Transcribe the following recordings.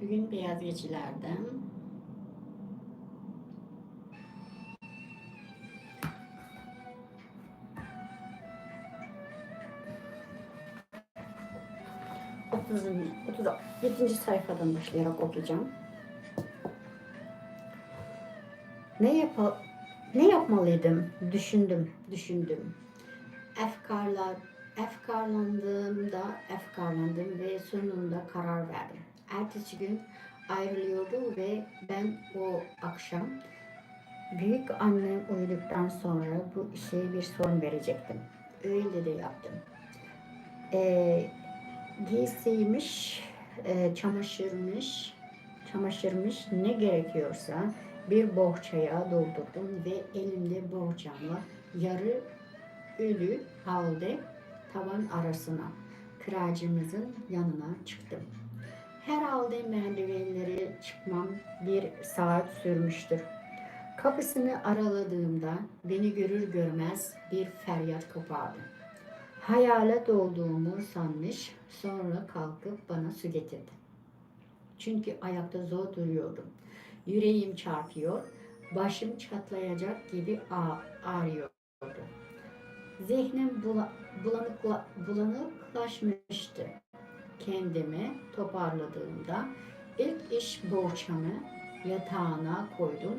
Bugün beyaz geçilerden. Otuz yedinci sayfadan başlayarak okuyacağım. Ne yap ne yapmalıydım? Düşündüm. Efkarlandım ve sonunda karar verdim. Ertesi gün ayrılıyordu ve ben o akşam büyük annem uyuduktan sonra bu işe bir son verecektim. Öyle de yaptım. Ee, Giysiymiş, çamaşırmış ne gerekiyorsa bir bohçaya doldurdum ve elimde bohçamla yarı ölü halde tavan arasına kiracımızın yanına çıktım. Herhalde merdivenleri çıkmam bir saat sürmüştür. Kapısını araladığımda beni görür görmez bir feryat kopardı. Hayalet olduğumu sanmış, sonra kalkıp bana su getirdi. Çünkü ayakta zor duruyordum. Yüreğim çarpıyor, başım çatlayacak gibi ağrıyordu. Zihnim bulanıklaşmıştı. Kendimi toparladığımda ilk iş bohçamı yatağına koydum.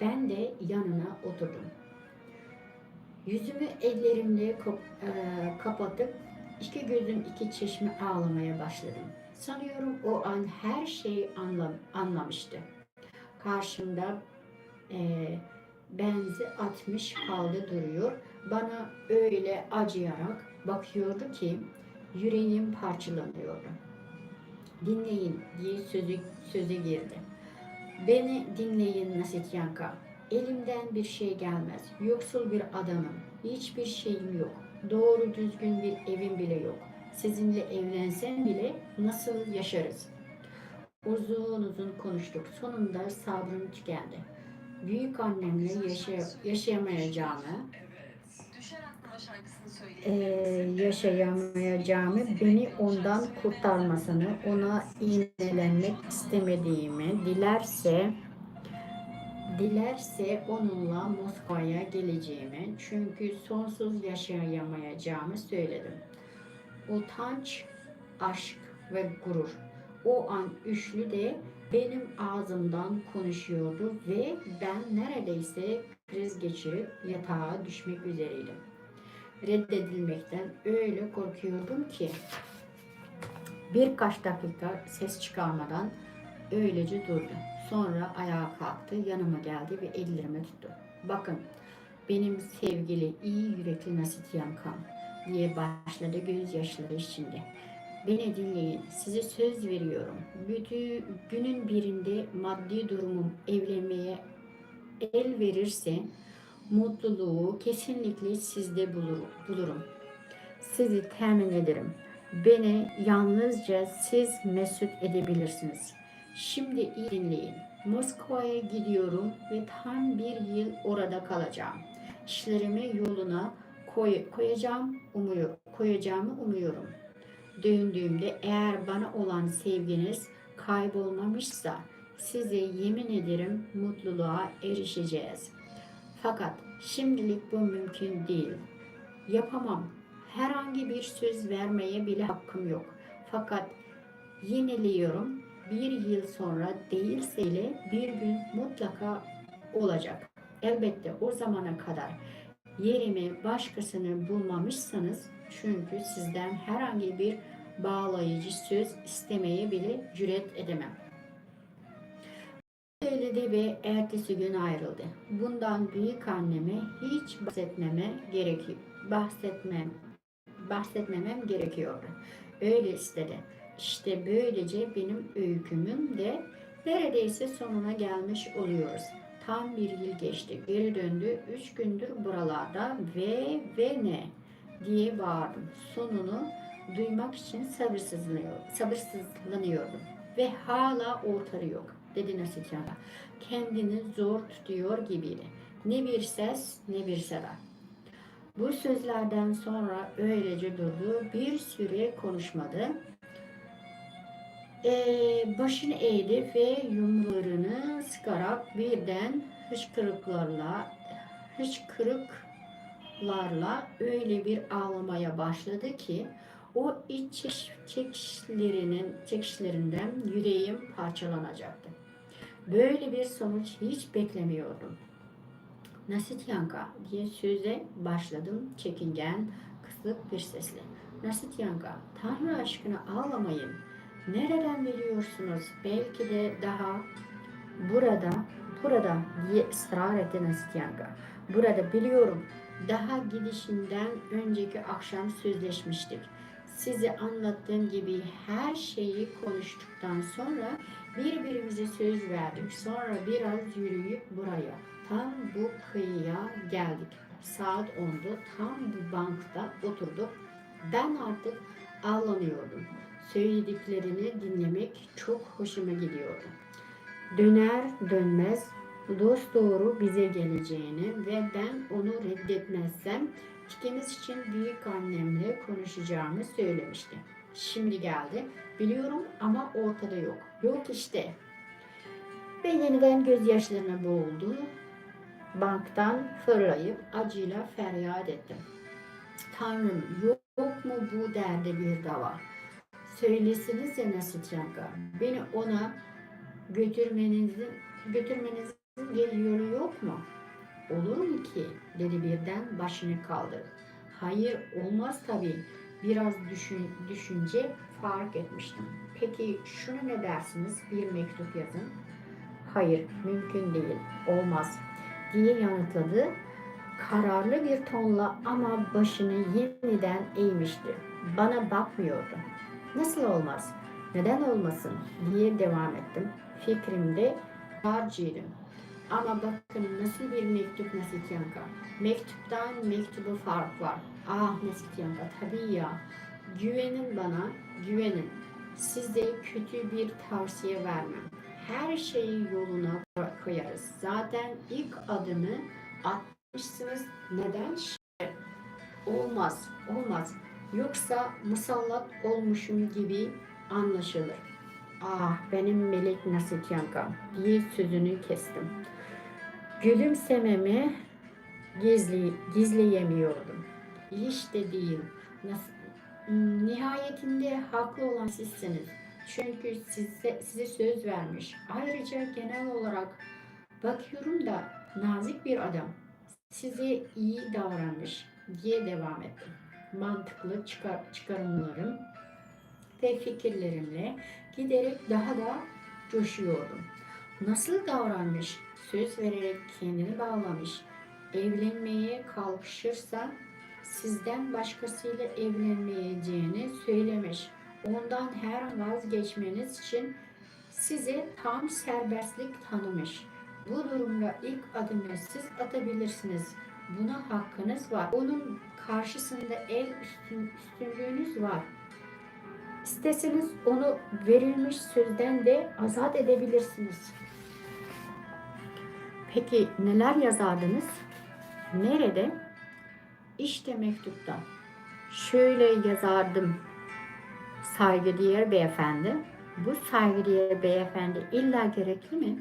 Ben de yanına oturdum. Yüzümü ellerimle kapatıp iki gözüm iki çeşme ağlamaya başladım. Sanıyorum o an her şeyi anlamıştı. Karşımda e, benzi atmış halde duruyor. Bana öyle acıyarak bakıyordu ki yüreğim parçalanıyordu. Dinleyin diye sözü girdi. Beni dinleyin Nasityanka. Elimden bir şey gelmez. Yoksul bir adamım. Hiçbir şeyim yok. Doğru düzgün bir evim bile yok. Sizinle evlensem bile nasıl yaşarız? Uzun konuştuk. Sonunda sabrım tükendi. Büyük annemle yaşayamayacağımı, beni ondan kurtarmasını, ona iğnelenmek istemediğimi, dilerse onunla Moskova'ya geleceğimi, çünkü sonsuz yaşayamayacağımı söyledim. Utanç, aşk ve gurur o an üçlü de benim ağzımdan konuşuyordu ve ben neredeyse kriz geçirip yatağa düşmek üzereydim. Reddedilmekten öyle korkuyordum ki birkaç dakika ses çıkarmadan öylece durdu. Sonra ayağa kalktı, yanıma geldi ve ellerimi tuttu. Bakın, benim sevgili, iyi yürekli Nasityankam diye başladı gözyaşları içinde. Beni dinleyin, size söz veriyorum. Bütün günün birinde maddi durumum evlenmeye el verirse mutluluğu kesinlikle sizde bulurum. Sizi temin ederim. Beni yalnızca siz mesut edebilirsiniz. Şimdi iyi dinleyin. Moskova'ya gidiyorum ve tam bir yıl orada kalacağım. İşlerimi yoluna koyacağımı umuyorum. Döndüğümde eğer bana olan sevginiz kaybolmamışsa size yemin ederim mutluluğa erişeceğiz. Fakat şimdilik bu mümkün değil. Yapamam. Herhangi bir söz vermeye bile hakkım yok. Fakat yeniliyorum. Bir yıl sonra değilse bile bir gün mutlaka olacak. Elbette o zamana kadar yerimi başkasını bulmamışsanız, çünkü sizden herhangi bir bağlayıcı söz istemeye bile cüret edemem. Söyledi ve ertesi gün ayrıldı. Bundan büyük anneme hiç bahsetmemem gerekiyordu. Öyle istedi. İşte böylece benim öykümün de neredeyse sonuna gelmiş oluyoruz. Tam bir yıl geçti. Geri döndü. 3 gündür buralarda ve ne diye bağırdım. Sonunu duymak için sabırsızlanıyordum. Ve hala ortada yok, dedi Nasityan'a. Kendini zor tutuyor gibiydi. Ne bir ses ne bir seda. Bu sözlerden sonra öylece durdu. Bir süre konuşmadı. Başını eğdi ve yumrularını sıkarak birden hıçkırıklarla öyle bir ağlamaya başladı ki o iç çekişlerinden yüreğim parçalanacaktı. Böyle bir sonuç hiç beklemiyordum. Nasityanka diye söze başladım çekingen, kısık bir sesle. Nasityanka, Tanrı aşkına ağlamayın. Nereden biliyorsunuz? Belki de daha burada, burada diye ısrar etti Nasityanka. Burada biliyorum. Daha gidişinden önceki akşam sözleşmiştik. Size anlattığım gibi her şeyi konuştuktan sonra birbirimize söz verdik. Sonra biraz yürüyüp buraya, tam bu kıyıya geldik. Saat 10'du. Tam bu bankta oturduk. Ben artık ağlanıyordum. Söylediklerini dinlemek çok hoşuma gidiyordu. Döner dönmez dosdoğru bize geleceğini ve ben onu reddetmezsem ikimiz için büyük annemle konuşacağımı söylemişti. Şimdi geldi. Biliyorum ama ortada yok. Yok işte. Ve yeniden gözyaşlarına boğuldu. Banktan fırlayıp acıyla feryat ettim. Tanrım, yok mu bu derde bir dava? Söylesinize Nasityanka. Beni ona götürmenizin bir yolu yok mu? Olur mu ki? Dedi birden başını kaldırıp. Hayır, olmaz tabii. Biraz düşünce fark etmiştim. Peki şunu ne dersiniz? Bir mektup yazın. Hayır, mümkün değil. Olmaz diye yanıtladı. Kararlı bir tonla ama başını yeniden eğmişti. Bana bakmıyordu. Nasıl olmaz? Neden olmasın diye devam ettim. Fikrimde harcıydım. Ama bakın nasıl bir mektup Nasityanka. Mektuptan mektubu fark var. Ah Nasityanka tabii ya. Güvenin bana, güvenin. Size kötü bir tavsiye vermem. Her şeyi yoluna koyarız. Zaten ilk adımı atmışsınız. Neden? Olmaz, olmaz. Yoksa musallat olmuşum gibi anlaşılır. Ah benim melek Nasityankam diye sözünü kestim. Gülümsememi gizleyemiyordum. Hiç de değil. Nihayetinde haklı olan sizsiniz. Çünkü size söz vermiş. Ayrıca genel olarak bakıyorum da nazik bir adam. Size iyi davranmış diye devam ettim. Mantıklı çıkarımlarım ve fikirlerimle giderek daha da coşuyordum. Nasıl davranmış? Söz vererek kendini bağlamış. Evlenmeye kalkışırsa sizden başkasıyla evlenmeyeceğini söylemiş. Ondan her an vazgeçmeniz için size tam serbestlik tanımış. Bu durumda ilk adımı siz atabilirsiniz. Buna hakkınız var. Onun karşısında üstünlüğünüz var. İsteseniz onu verilmiş sözden de azat edebilirsiniz. Peki neler yazardınız? Nerede? İşte mektupta. Şöyle yazardım. Saygıdeğer beyefendi. Bu saygıdeğer beyefendi illa gerekli mi?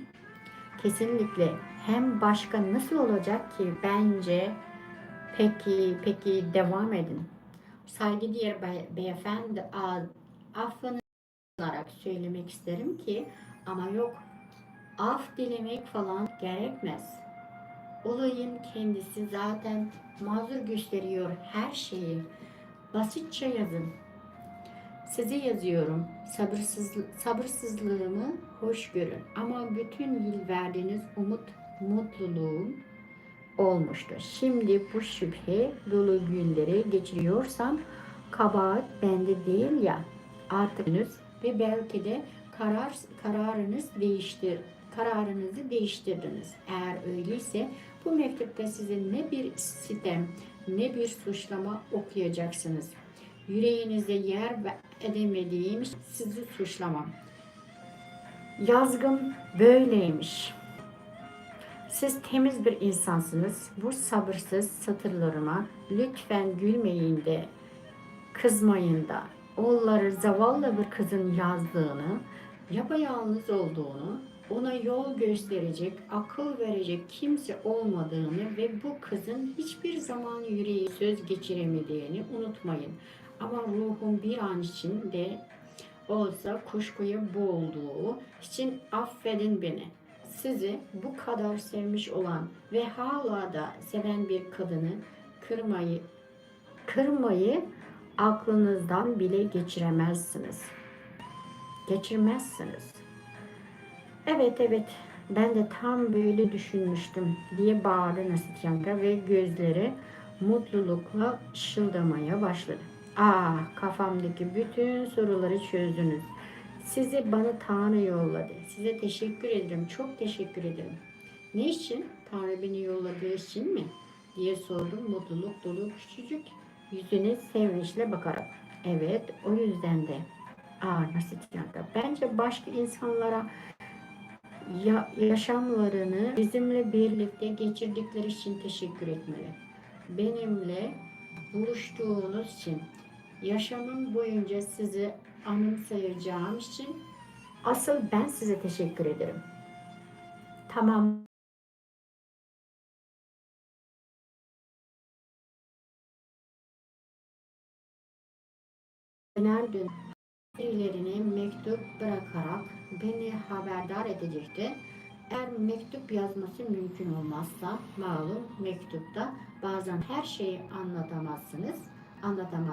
Kesinlikle. Hem başka nasıl olacak ki? Bence peki devam edin. Saygıdeğer beyefendi affını olarak söylemek isterim ki ama yok. Af dilemek falan gerekmez. Olayın kendisi zaten mazur gösteriyor her şeyi. Basitçe yazın. Size yazıyorum. Sabırsızlığımı hoş görün. Ama bütün yıl verdiğiniz mutluluğum olmuştu. Şimdi bu şüphe dolu günleri geçiriyorsam kabahat bende değil ya. Artık ve belki de kararınızı değiştirdiniz. Eğer öyleyse bu mektupta size ne bir sitem ne bir suçlama okuyacaksınız. Yüreğinize yer edemediğim sizi suçlamam. Yazgım böyleymiş. Siz temiz bir insansınız. Bu sabırsız satırlarıma lütfen gülmeyin de, kızmayın da. oğulları zavallı bir kızın yazdığını, yapayalnız olduğunu, ona yol gösterecek, akıl verecek kimse olmadığını ve bu kızın hiçbir zaman yüreği söz geçiremediğini unutmayın. Ama ruhum bir an için de olsa kuşkuya boğulduğu için affedin beni. Sizi bu kadar sevmiş olan ve hala da seven bir kadını kırmayı aklınızdan bile geçiremezsiniz. Geçirmezsiniz. Evet evet, ben de tam böyle düşünmüştüm diye bağırdı Nasityanka ve gözleri mutlulukla ışıldamaya başladı. Ah, kafamdaki bütün soruları çözdünüz. Sizi bana Tanrı yolladı. Size teşekkür ederim. Çok teşekkür ederim. Ne için? Tanrı beni yolladığı için mi? Diye sordum mutluluk dolu küçücük yüzüne sevinçle bakarak. Evet, o yüzden de. Nasityanka, bence başka insanlara yaşamlarını bizimle birlikte geçirdikleri için teşekkür etmeli. Benimle buluştuğunuz için, yaşamım boyunca sizi anımsayacağım için asıl ben size teşekkür ederim. Tamam. Döner döner birilerine mektup bırakarak beni haberdar edecekti. Eğer mektup yazması mümkün olmazsa, malum mektupta bazen her şeyi anlatamazsınız, anlatamaz.